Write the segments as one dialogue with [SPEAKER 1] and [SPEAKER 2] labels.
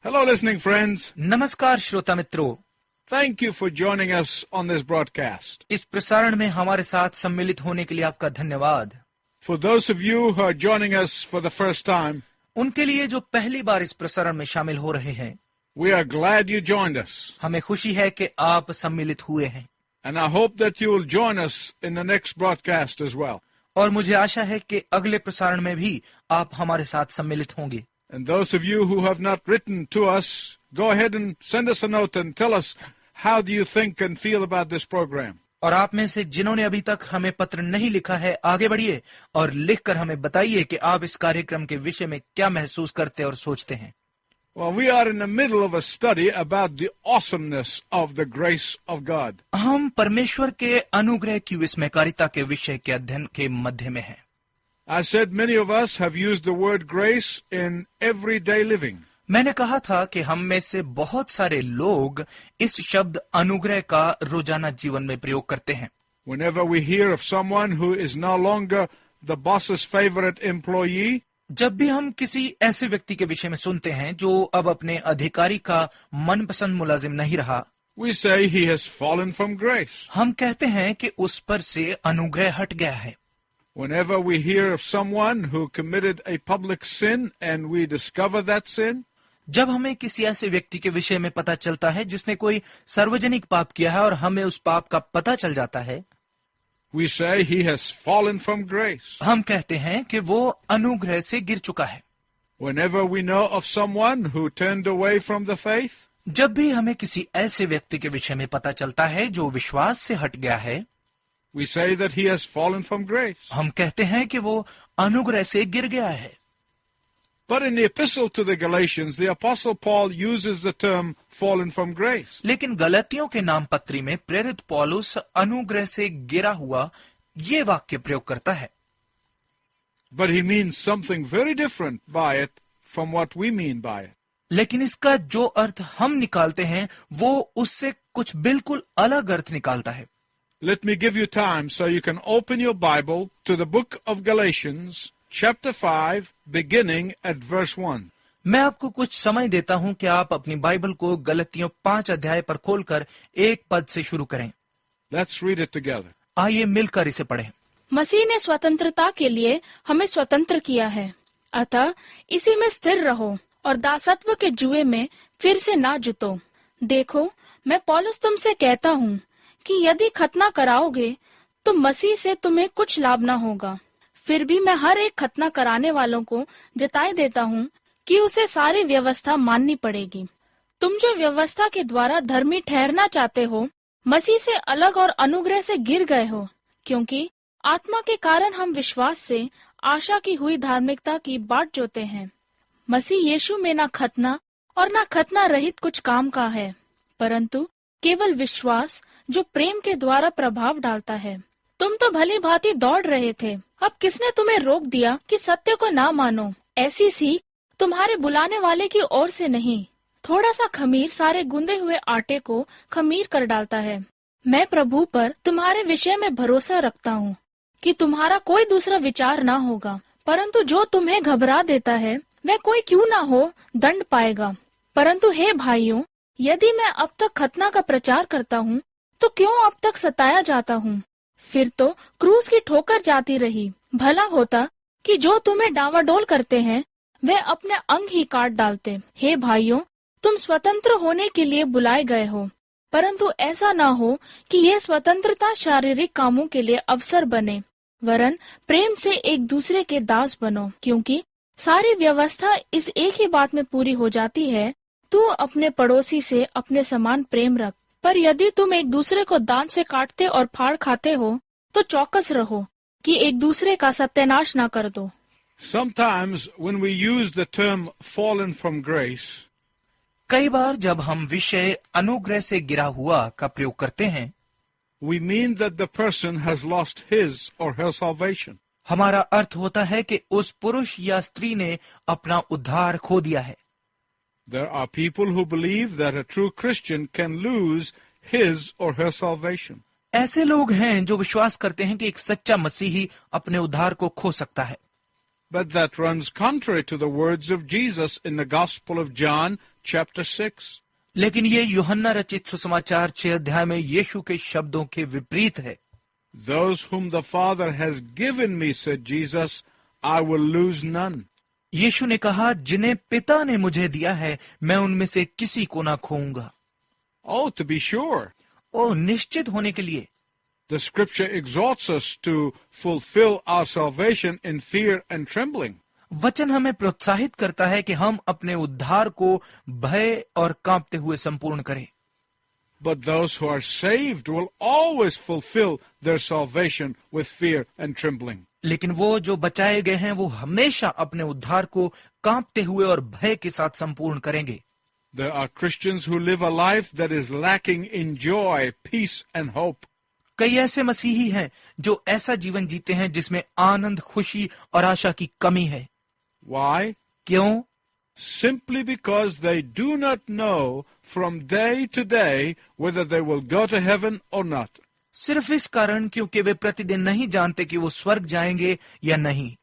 [SPEAKER 1] Hello, listening friends.
[SPEAKER 2] नमस्कार श्रोता मित्रों,
[SPEAKER 1] Thank you for joining us on this broadcast.
[SPEAKER 2] इस प्रसारण में हमारे साथ सम्मिलित होने के लिए आपका धन्यवाद।
[SPEAKER 1] For those of you who are joining us for the first time,
[SPEAKER 2] उनके लिए जो पहली बार इस प्रसारण में शामिल हो रहे हैं,
[SPEAKER 1] we are glad you joined us.
[SPEAKER 2] हमें खुशी है कि आप सम्मिलित हुए हैं
[SPEAKER 1] And I hope that you will join us in the next broadcast as well.
[SPEAKER 2] और मुझे आशा है कि अगले प्रसारण में भी आप हमारे साथ सम्मिलित होंगे।
[SPEAKER 1] And those of you who have not written to us, go ahead and send us a note and tell us how do you think and feel about this program.
[SPEAKER 2] और आप में से जिन्होंने अभी तक हमें पत्र नहीं लिखा है, आगे बढ़िए और लिखकर हमें बताइए कि आप इस कार्यक्रम के विषय में क्या महसूस करते और सोचते हैं।
[SPEAKER 1] Well, we are in the middle of a study about the awesomeness of the grace of God.
[SPEAKER 2] हम परमेश्वर के अनुग्रह की विस्मयकारिता के विषय के अध्ययन के मध्य में हैं।
[SPEAKER 1] I said many of us have used the word grace in everyday living.
[SPEAKER 2] मैंने कहा था कि हम में से बहुत सारे लोग इस शब्द अनुग्रह का रोजाना जीवन में प्रयोग करते हैं।
[SPEAKER 1] Whenever we hear of someone who is no longer the boss's favorite employee,
[SPEAKER 2] जब भी हम किसी ऐसे व्यक्ति के विषय में सुनते हैं जो अब अपने अधिकारी का मनपसंद मुलाजिम नहीं रहा,
[SPEAKER 1] we say he has fallen from grace.
[SPEAKER 2] हम कहते हैं कि उस पर से अनुग्रह हट गया है।
[SPEAKER 1] Whenever we hear of someone who committed a public sin and we discover that sin,
[SPEAKER 2] जब हमें किसी ऐसे व्यक्ति के विषय में पता चलता है जिसने कोई सार्वजनिक पाप किया है और हमें उस पाप का पता चल जाता है,
[SPEAKER 1] we say he has fallen from grace.
[SPEAKER 2] हम कहते हैं कि वो अनुग्रह से गिर चुका है।
[SPEAKER 1] Whenever we know of someone who turned away from the faith,
[SPEAKER 2] जब भी हमें किसी ऐसे व्यक्ति के विषय में पता चलता है जो विश्वास से हट गया है,
[SPEAKER 1] we say that he has fallen from grace.
[SPEAKER 2] हम कहते हैं कि वो अनुग्रह से गिर गया है।
[SPEAKER 1] But in the epistle to the Galatians, the apostle Paul uses the term fallen from grace.
[SPEAKER 2] लेकिन गलतियों के नाम पत्री में प्रेरित पौलुस अनुग्रह से गिरा हुआ ये वाक्य प्रयोग करता है।
[SPEAKER 1] But he means something very different by it from what we mean by it.
[SPEAKER 2] लेकिन इसका जो अर्थ हम निकालते हैं वो उससे कुछ बिल्कुल अलग अर्थ निकालता है।
[SPEAKER 1] Let me give you time so you can open your Bible to the book of Galatians, chapter 5, beginning at verse 1.
[SPEAKER 2] मैं आपको कुछ समय देता हूं कि आप अपनी बाइबल को गलतियों 5 अध्याय पर खोलकर 1 पद से शुरू करें।
[SPEAKER 1] Let's read it together.
[SPEAKER 2] आइए मिलकर इसे पढ़ें।
[SPEAKER 3] मसीह ने स्वतंत्रता के लिए हमें स्वतंत्र किया है, अतः इसी में स्थिर रहो और दासत्व के जुए में फिर से ना जुतो। देखो, मैं पौलुस तुमसे कहता हूँ कि यदि खतना कराओगे तो मसीह से तुम्हें कुछ लाभ न होगा। फिर भी मैं हर एक खतना कराने वालों को जताए देता हूँ कि उसे सारी व्यवस्था माननी पड़ेगी। तुम जो व्यवस्था के द्वारा धर्मी ठहरना चाहते हो, मसीह से अलग और अनुग्रह से गिर गए हो, क्योंकि आत्मा के कारण हम विश्वास से आशा की हुई धार्मिकता की बाट जोते हैं। मसीह यीशु में न खतना और न खतना रहित कुछ काम का है, परंतु केवल विश्वास जो प्रेम के द्वारा प्रभाव डालता है। तुम तो भली भांति दौड़ रहे थे, अब किसने तुम्हें रोक दिया कि सत्य को ना मानो? ऐसी सीख तुम्हारे बुलाने वाले की ओर से नहीं। थोड़ा सा खमीर सारे गूंदे हुए आटे को खमीर कर डालता है। मैं प्रभु पर तुम्हारे विषय में भरोसा रखता हूँ कि तुम्हारा कोई दूसरा विचार ना होगा, परंतु जो तुम्हें घबरा देता है वह कोई क्यों ना हो दंड पाएगा। परंतु हे भाइयों, यदि मैं अब तक खतना का प्रचार करता हूँ तो क्यों अब तक सताया जाता हूँ? फिर तो क्रूस की ठोकर जाती रही। भला होता कि जो तुम्हें डावाडोल करते हैं वे अपने अंग ही काट डालते। हे भाइयों, तुम स्वतंत्र होने के लिए बुलाए गए हो, परंतु ऐसा ना हो कि यह स्वतंत्रता शारीरिक कामों के लिए अवसर बने, वरन प्रेम से एक दूसरे के दास बनो। क्योंकि सारी व्यवस्था इस एक ही बात में पूरी हो जाती है, तू अपने पड़ोसी से अपने समान प्रेम रख। पर यदि तुम एक दूसरे को दांत से काटते और फाड़ खाते हो तो चौकस रहो कि एक दूसरे का सत्यानाश ना कर दो।
[SPEAKER 1] Sometimes when we use the term fallen from grace,
[SPEAKER 2] कई बार जब हम विषय अनुग्रह से गिरा हुआ का प्रयोग करते हैं,
[SPEAKER 1] we mean that the person has lost his or her salvation.
[SPEAKER 2] हमारा अर्थ होता है कि उस पुरुष या स्त्री ने अपना उद्धार खो दिया है।
[SPEAKER 1] There are people who believe that a true Christian can lose his or her salvation.
[SPEAKER 2] ऐसे लोग हैं जो विश्वास करते हैं कि एक सच्चा मसीही अपने उद्धार को खो सकता है।
[SPEAKER 1] But that runs contrary to the words of Jesus in the Gospel of John, chapter 6.
[SPEAKER 2] लेकिन ये यूहन्ना रचित सुसमाचार 6 अध्याय में यीशु के शब्दों के विपरीत है।
[SPEAKER 1] Those whom the Father has given me, said Jesus, I will lose none.
[SPEAKER 2] यीशु ने कहा, जिन्हें पिता ने मुझे दिया है, मैं उनमें से किसी को ना खोऊंगा।
[SPEAKER 1] Oh, to be sure.
[SPEAKER 2] ओ निश्चित होने के लिए।
[SPEAKER 1] The scripture exhorts us to fulfill our salvation in fear and trembling.
[SPEAKER 2] वचन हमें प्रोत्साहित करता है कि हम अपने उद्धार को भय और कांपते हुए संपूर्ण करें।
[SPEAKER 1] But those who are saved will always fulfill their salvation with fear and trembling.
[SPEAKER 2] लेकिन वो जो बचाए गए हैं वो हमेशा अपने उद्धार को कांपते हुए और भय के साथ संपूर्ण करेंगे।
[SPEAKER 1] There are Christians who live a life that is lacking in joy, peace and hope.
[SPEAKER 2] कई ऐसे मसीही हैं जो ऐसा जीवन जीते हैं जिसमें आनंद, खुशी और आशा की कमी है।
[SPEAKER 1] Why?
[SPEAKER 2] क्यों?
[SPEAKER 1] Simply because they do not know from day to day whether they will go to heaven or not.
[SPEAKER 2] सिर्फ इस कारण क्योंकि वे प्रतिदिन नहीं जानते कि वो स्वर्ग जाएंगे या नहीं।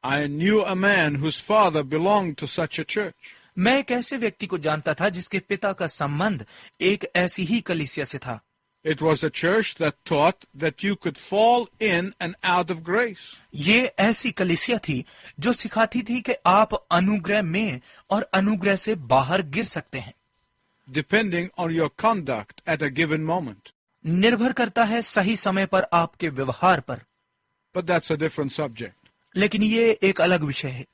[SPEAKER 1] I knew a man whose father belonged to such a church.
[SPEAKER 2] मैं एक ऐसे व्यक्ति को जानता था जिसके पिता का संबंध एक ऐसी ही कलीसिया से था।
[SPEAKER 1] It was a church that taught that you could fall in and out of grace.
[SPEAKER 2] ये ऐसी कलीसिया थी जो सिखाती थी कि आप अनुग्रह में और अनुग्रह से बाहर गिर सकते हैं,
[SPEAKER 1] Depending on your conduct at a given moment.
[SPEAKER 2] निर्भर करता है सही समय पर आपके व्यवहार पर।
[SPEAKER 1] But that's a different subject.
[SPEAKER 2] लेकिन ये एक अलग विषय है।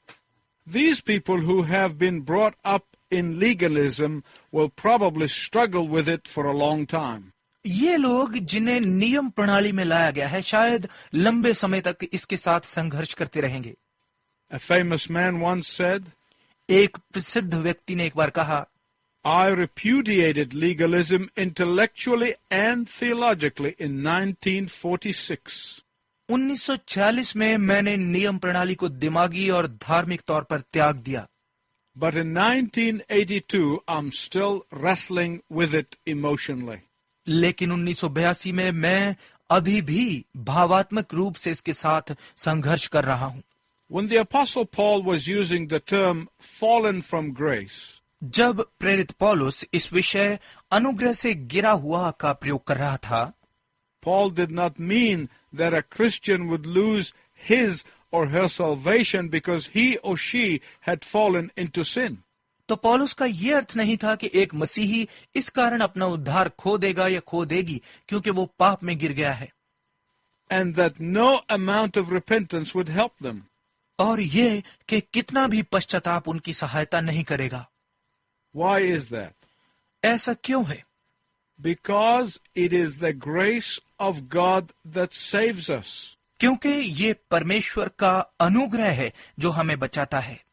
[SPEAKER 1] These people who have been brought up in legalism will probably struggle with it for a long time.
[SPEAKER 2] ये लोग जिन्हें नियम प्रणाली में लाया गया है शायद लंबे समय तक इसके साथ संघर्ष करते रहेंगे।
[SPEAKER 1] A famous man once said,
[SPEAKER 2] एक प्रसिद्ध व्यक्ति ने एक बार कहा,
[SPEAKER 1] I repudiated legalism intellectually and theologically in 1946.
[SPEAKER 2] 1946 में मैंने नियम प्रणाली को दिमागी और धार्मिक तौर पर त्याग दिया।
[SPEAKER 1] But in 1982, I'm still wrestling with it emotionally.
[SPEAKER 2] लेकिन 1982 में मैं अभी भी भावात्मक रूप से इसके साथ संघर्ष कर रहा हूं।
[SPEAKER 1] When the Apostle Paul was using the term fallen from grace,
[SPEAKER 2] जब प्रेरित पौलुस इस विषय अनुग्रह से गिरा हुआ का प्रयोग कर रहा था,
[SPEAKER 1] Paul did not mean that a Christian would lose his or her salvation because he or she had fallen into sin.
[SPEAKER 2] तो पौलुस का ये अर्थ नहीं था कि एक मसीही इस कारण अपना उद्धार खो देगा या खो देगी क्योंकि वो पाप में गिर गया है,
[SPEAKER 1] And that no amount of repentance would help them.
[SPEAKER 2] और ये कि कितना भी पश्चाताप उनकी सहायता नहीं करेगा।
[SPEAKER 1] Why is that?
[SPEAKER 2] ऐसा क्यों है?
[SPEAKER 1] Because it is the grace of God that saves us.
[SPEAKER 2] क्योंकि ये परमेश्वर का अनुग्रह है जो हमें बचाता है।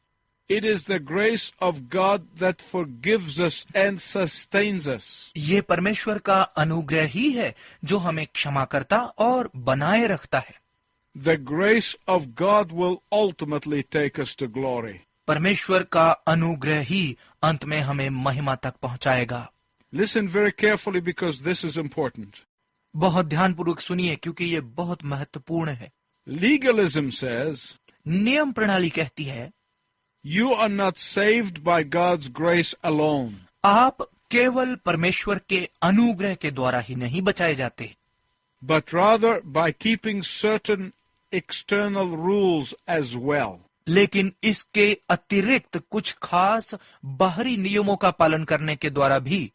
[SPEAKER 1] It is the grace of God that forgives us and sustains us.
[SPEAKER 2] ये परमेश्वर का अनुग्रह ही है जो हमें क्षमा करता और बनाए रखता है।
[SPEAKER 1] The grace of God will ultimately take us to glory.
[SPEAKER 2] परमेश्वर का अनुग्रह ही अंत में हमें महिमा तक पहुंचाएगा।
[SPEAKER 1] Listen very carefully because this is important.
[SPEAKER 2] बहुत ध्यानपूर्वक सुनिए क्योंकि ये बहुत महत्वपूर्ण है।
[SPEAKER 1] Legalism says,
[SPEAKER 2] नियम प्रणाली कहती है,
[SPEAKER 1] you are not saved by God's grace alone.
[SPEAKER 2] आप केवल परमेश्वर के अनुग्रह के द्वारा ही नहीं बचाए जाते,
[SPEAKER 1] but rather by keeping certain external rules as well.
[SPEAKER 2] लेकिन इसके अतिरिक्त कुछ खास बाहरी नियमों का पालन करने के द्वारा भी।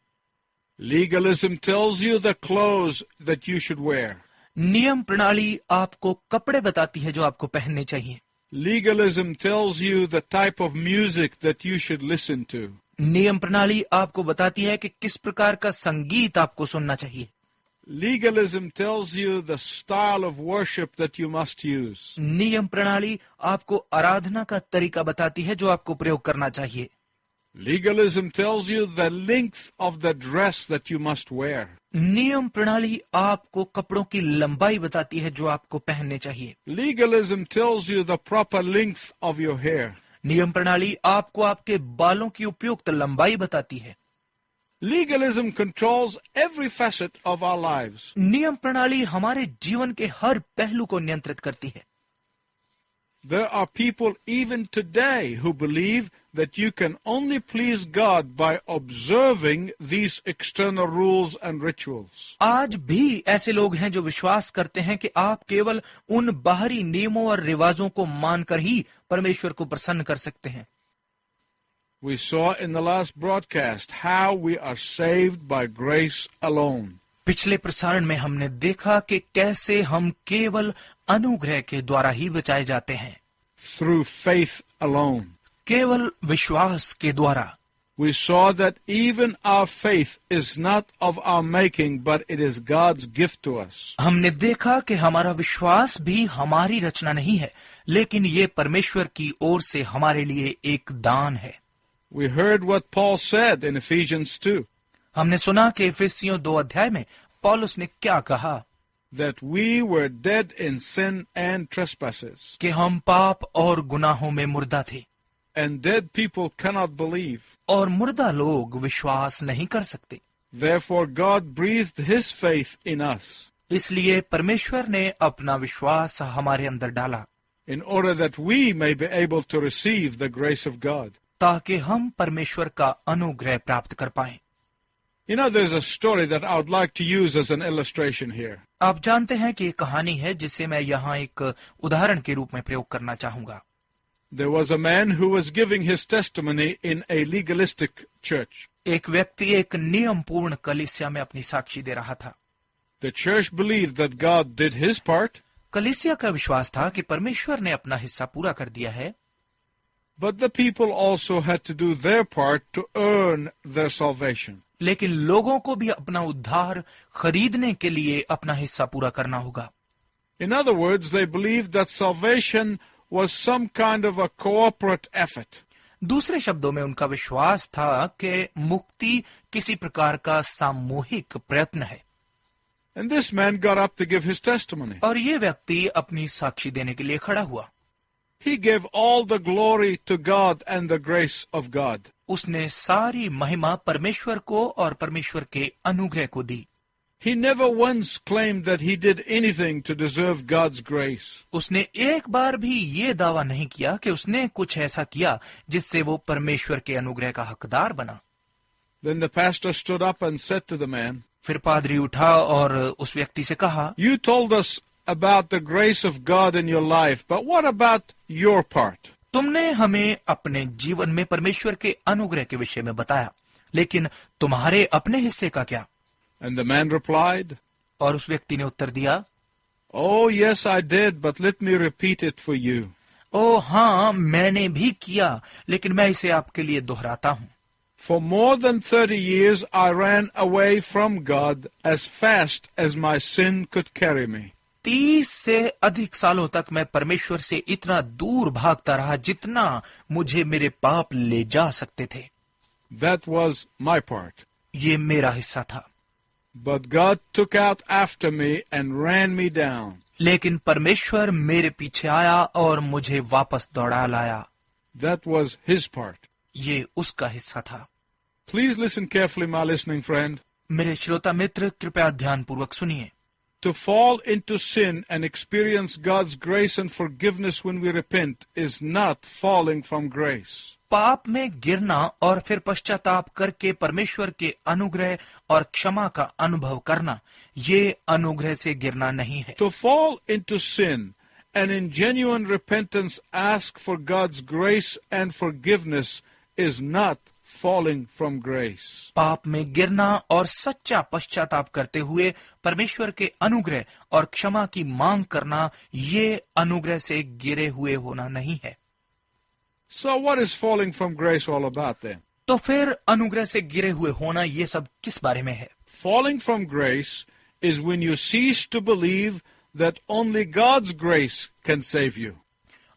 [SPEAKER 1] Legalism tells you the clothes that you should wear.
[SPEAKER 2] नियम प्रणाली आपको कपड़े बताती है जो आपको पहनने चाहिए।
[SPEAKER 1] Legalism tells you the type of music that you should listen to.
[SPEAKER 2] नियम प्रणाली आपको बताती है कि किस प्रकार का संगीत आपको सुनना चाहिए।
[SPEAKER 1] Legalism tells you the style of worship that you must use.
[SPEAKER 2] नियम प्रणाली आपको आराधना का तरीका बताती है जो आपको प्रयोग करना चाहिए।
[SPEAKER 1] Legalism tells you the length of the dress that you must wear.
[SPEAKER 2] नियम प्रणाली आपको कपड़ों की लंबाई बताती है जो आपको पहनने चाहिए।
[SPEAKER 1] Legalism tells you the proper length of your hair.
[SPEAKER 2] नियम प्रणाली आपको आपके बालों की उपयुक्त लंबाई बताती है।
[SPEAKER 1] Legalism controls every facet of our lives.
[SPEAKER 2] नियम प्रणाली हमारे जीवन के हर पहलू को नियंत्रित करती है।
[SPEAKER 1] There are people even today who believe that you can only please God by observing these external rules and rituals.
[SPEAKER 2] आज भी ऐसे लोग हैं जो विश्वास करते हैं कि आप केवल उन बाहरी नियमों और रिवाजों को मानकर ही परमेश्वर को प्रसन्न कर सकते हैं।
[SPEAKER 1] We saw in the last broadcast how we are saved by grace alone.
[SPEAKER 2] पिछले प्रसारण में हमने देखा कि कैसे हम केवल अनुग्रह के द्वारा ही बचाए जाते हैं,
[SPEAKER 1] Through faith alone.
[SPEAKER 2] केवल विश्वास के द्वारा।
[SPEAKER 1] We saw that even our faith is not of our making, but it is God's gift to us.
[SPEAKER 2] हमने देखा कि हमारा विश्वास भी हमारी रचना नहीं है, लेकिन ये परमेश्वर की ओर से हमारे लिए एक दान है।
[SPEAKER 1] We heard what Paul said in Ephesians 2,
[SPEAKER 2] हमने सुना कि इफिसियों 2 अध्याय में पौलुस ने क्या कहा,
[SPEAKER 1] that we were dead in sin and trespasses.
[SPEAKER 2] कि हम पाप और गुनाहों में मुर्दा थे,
[SPEAKER 1] And dead people cannot believe.
[SPEAKER 2] और मुर्दा लोग विश्वास नहीं कर सकते।
[SPEAKER 1] Therefore God breathed his faith in us,
[SPEAKER 2] इसलिए परमेश्वर ने अपना विश्वास हमारे अंदर डाला,
[SPEAKER 1] in order that we may be able to receive the grace of God.
[SPEAKER 2] ताकि हम परमेश्वर का अनुग्रह प्राप्त कर पाएं।
[SPEAKER 1] You know, there's a story that I would like to use as an illustration here.
[SPEAKER 2] आप जानते हैं कि एक कहानी है जिसे मैं यहाँ एक उदाहरण के रूप में प्रयोग करना चाहूंगा।
[SPEAKER 1] There was a man who was giving his testimony in a legalistic church.
[SPEAKER 2] एक व्यक्ति एक नियमपूर्ण कलीसिया में अपनी साक्षी दे रहा था।
[SPEAKER 1] The church believed that God did his part,
[SPEAKER 2] कलीसिया का विश्वास था कि परमेश्वर ने अपना हिस्सा पूरा कर दिया है,
[SPEAKER 1] but the people also had to do their part to earn their salvation.
[SPEAKER 2] लेकिन लोगों को भी अपना उद्धार खरीदने के लिए अपना हिस्सा पूरा करना होगा।
[SPEAKER 1] In other words, they believed that salvation was some kind of a corporate effort.
[SPEAKER 2] दूसरे शब्दों में उनका विश्वास था कि मुक्ति किसी प्रकार का सामूहिक प्रयत्न है।
[SPEAKER 1] And this man got up to give his testimony.
[SPEAKER 2] और ये व्यक्ति अपनी साक्षी देने के लिए खड़ा हुआ।
[SPEAKER 1] He gave all the glory to God and the grace of God.
[SPEAKER 2] उसने सारी महिमा परमेश्वर को और परमेश्वर के अनुग्रह को दी।
[SPEAKER 1] He never once claimed that he did anything to deserve God's grace.
[SPEAKER 2] उसने एक बार भी ये दावा नहीं किया कि उसने कुछ ऐसा किया जिससे वो परमेश्वर के अनुग्रह का हकदार बना।
[SPEAKER 1] Then the pastor stood up and said to the man,
[SPEAKER 2] फिर पादरी उठा और उस व्यक्ति से कहा,
[SPEAKER 1] "You told us about the grace of God in your life, but what about your part?"
[SPEAKER 2] तुमने हमें अपने जीवन में परमेश्वर के अनुग्रह के विषय में बताया, लेकिन तुम्हारे अपने हिस्से का क्या?
[SPEAKER 1] And the man replied,
[SPEAKER 2] और उस व्यक्ति ने उत्तर दिया,
[SPEAKER 1] "Oh, yes, I did, but let me repeat it for you.
[SPEAKER 2] ओ हाँ, मैंने भी किया, लेकिन मैं इसे आपके लिए दोहराता हूँ।
[SPEAKER 1] For more than 30 years, I ran away from God as fast as my sin could carry me.
[SPEAKER 2] 30 से अधिक सालों तक मैं परमेश्वर से इतना दूर भागता रहा जितना मुझे मेरे पाप ले जा सकते थे।
[SPEAKER 1] That was my part.
[SPEAKER 2] ये मेरा हिस्सा था।
[SPEAKER 1] But God took out after me and ran me down.
[SPEAKER 2] लेकिन परमेश्वर मेरे पीछे आया और मुझे वापस दौड़ा लाया।
[SPEAKER 1] That was his part.
[SPEAKER 2] ये उसका हिस्सा था।
[SPEAKER 1] Please listen carefully, my listening friend.
[SPEAKER 2] मेरे श्रोता मित्र, कृपया ध्यानपूर्वक सुनिए।
[SPEAKER 1] To fall into sin and experience God's grace and forgiveness when we repent is not falling from grace.
[SPEAKER 2] पाप में गिरना और फिर पश्चाताप करके परमेश्वर के अनुग्रह और क्षमा का अनुभव करना, ये अनुग्रह से गिरना नहीं है।
[SPEAKER 1] To fall into sin and in genuine repentance ask for God's grace and forgiveness is not falling from grace.
[SPEAKER 2] पाप में गिरना और सच्चा पश्चाताप करते हुए परमेश्वर के अनुग्रह और क्षमा की मांग करना, ये अनुग्रह से गिरे हुए होना नहीं है।
[SPEAKER 1] So what is falling from grace all about then?
[SPEAKER 2] तो फिर अनुग्रह से गिरे हुए होना ये सब किस बारे में है?
[SPEAKER 1] Falling from grace is when you cease to believe that only God's grace can save you.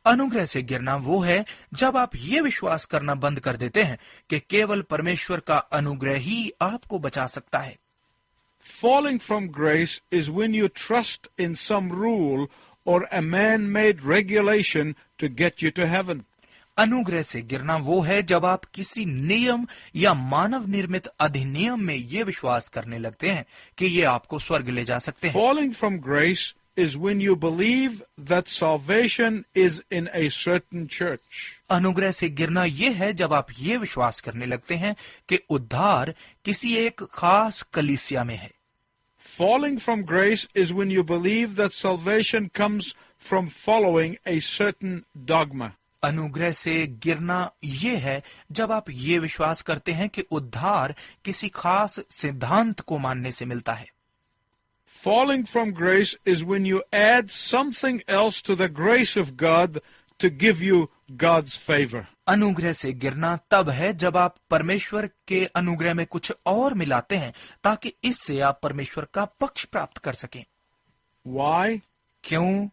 [SPEAKER 2] अनुग्रह से गिरना वो है जब आप ये विश्वास करना बंद कर देते हैं कि केवल परमेश्वर का अनुग्रह ही आपको बचा सकता है।
[SPEAKER 1] Falling from grace is when you trust in some rule or a man-made regulation to get you to heaven.
[SPEAKER 2] अनुग्रह से गिरना वो है जब आप किसी नियम या मानव निर्मित अधिनियम में ये विश्वास करने लगते हैं कि ये आपको स्वर्ग ले जा सकते हैं।
[SPEAKER 1] Falling from grace is when you believe that salvation is in a certain church.
[SPEAKER 2] अनुग्रह से गिरना ये है जब आप ये विश्वास करने लगते हैं कि उद्धार किसी एक खास कलीसिया में है।
[SPEAKER 1] Falling from grace is when you believe that salvation comes from following a certain dogma.
[SPEAKER 2] अनुग्रह से गिरना ये है जब आप ये विश्वास करते हैं कि उद्धार किसी खास सिद्धांत को मानने से मिलता है।
[SPEAKER 1] Falling from grace is when you add something else to the grace of God to give you God's favor.
[SPEAKER 2] अनुग्रह से गिरना तब है जब आप परमेश्वर के अनुग्रह में कुछ और मिलाते हैं ताकि इससे आप परमेश्वर का पक्ष प्राप्त कर सकें।
[SPEAKER 1] Why?
[SPEAKER 2] क्यों?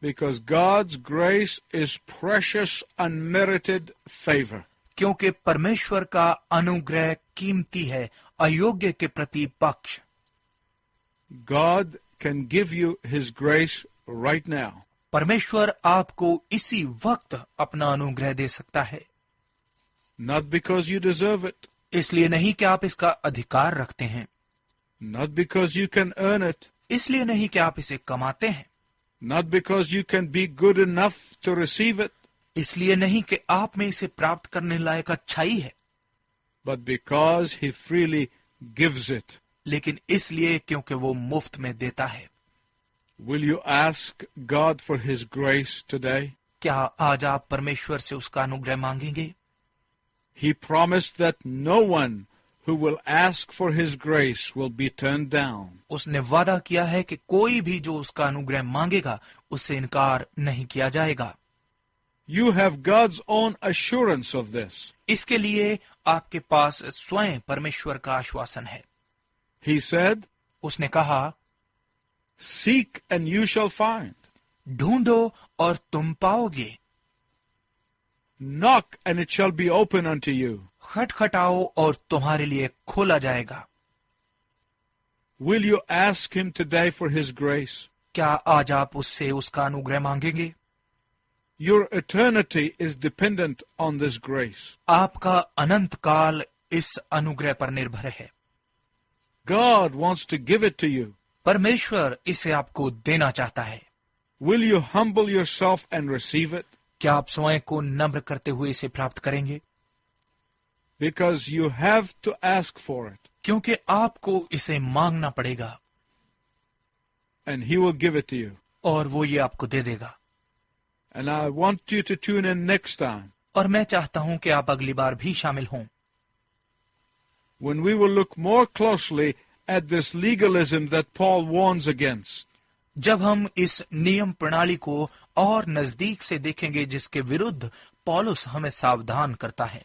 [SPEAKER 1] Because God's grace is precious, unmerited favor.
[SPEAKER 2] क्योंकि परमेश्वर का अनुग्रह कीमती है, अयोग्य के प्रति पक्ष।
[SPEAKER 1] God can give you His grace right now.
[SPEAKER 2] परमेश्वर आपको इसी वक्त अपना अनुग्रह दे सकता है।
[SPEAKER 1] Not because you deserve it.
[SPEAKER 2] इसलिए नहीं कि आप इसका अधिकार रखते हैं,
[SPEAKER 1] Not because you can earn it.
[SPEAKER 2] इसलिए नहीं कि आप इसे कमाते हैं,
[SPEAKER 1] Not because you can be good enough to receive it.
[SPEAKER 2] इसलिए नहीं कि आप में इसे प्राप्त करने लायक अच्छाई है,
[SPEAKER 1] But because He freely gives it.
[SPEAKER 2] लेकिन इसलिए क्योंकि वो मुफ्त में देता है।
[SPEAKER 1] Will you ask God for His grace today?
[SPEAKER 2] क्या आज आप परमेश्वर से उसका अनुग्रह मांगेंगे?
[SPEAKER 1] He promised that no one who will ask for His grace will be turned down.
[SPEAKER 2] उसने वादा किया है कि कोई भी जो उसका अनुग्रह मांगेगा उससे इनकार नहीं किया जाएगा।
[SPEAKER 1] You have God's own assurance of this.
[SPEAKER 2] इसके लिए आपके पास स्वयं परमेश्वर का आश्वासन है।
[SPEAKER 1] He said,
[SPEAKER 2] उसने कहा,
[SPEAKER 1] Seek and you shall find.
[SPEAKER 2] ढूंढो और तुम पाओगे,
[SPEAKER 1] Knock and it shall be open unto you.
[SPEAKER 2] खटखटाओ और तुम्हारे लिए खोला जाएगा।
[SPEAKER 1] Will you ask Him today for His grace?
[SPEAKER 2] क्या आज आप उससे उसका अनुग्रह मांगेंगे?
[SPEAKER 1] Your eternity is dependent on this grace.
[SPEAKER 2] आपका अनंत काल इस अनुग्रह पर निर्भर है।
[SPEAKER 1] God wants to give it to you.
[SPEAKER 2] परमेश्वर इसे आपको देना चाहता है।
[SPEAKER 1] Will you humble yourself and receive it?
[SPEAKER 2] क्या आप स्वयं को नम्र करते हुए इसे प्राप्त करेंगे?
[SPEAKER 1] Because you have to ask for it.
[SPEAKER 2] क्योंकि आपको इसे मांगना पड़ेगा
[SPEAKER 1] And He will give it to you.
[SPEAKER 2] और वो ये आपको दे देगा।
[SPEAKER 1] And I want you to tune in next time
[SPEAKER 2] और मैं चाहता हूं कि आप अगली बार भी शामिल हों,
[SPEAKER 1] when we will look more closely at this legalism that Paul warns against.
[SPEAKER 2] जब हम इस नियम प्रणाली को और नजदीक से देखेंगे जिसके विरुद्ध पौलुस हमें सावधान करता है।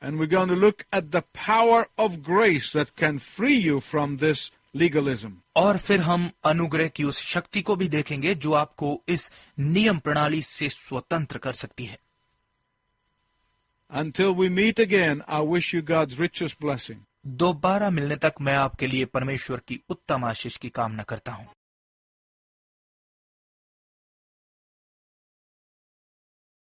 [SPEAKER 1] And we're going to look at the power of grace that can free you from this legalism.
[SPEAKER 2] और फिर हम अनुग्रह की उस शक्ति को भी देखेंगे जो आपको इस नियम प्रणाली से स्वतंत्र कर सकती है।
[SPEAKER 1] Until we meet again, I wish you God's richest blessing.
[SPEAKER 2] दोबारा मिलने तक मैं आपके लिए परमेश्वर की उत्तम आशीष की कामना करता हूँ।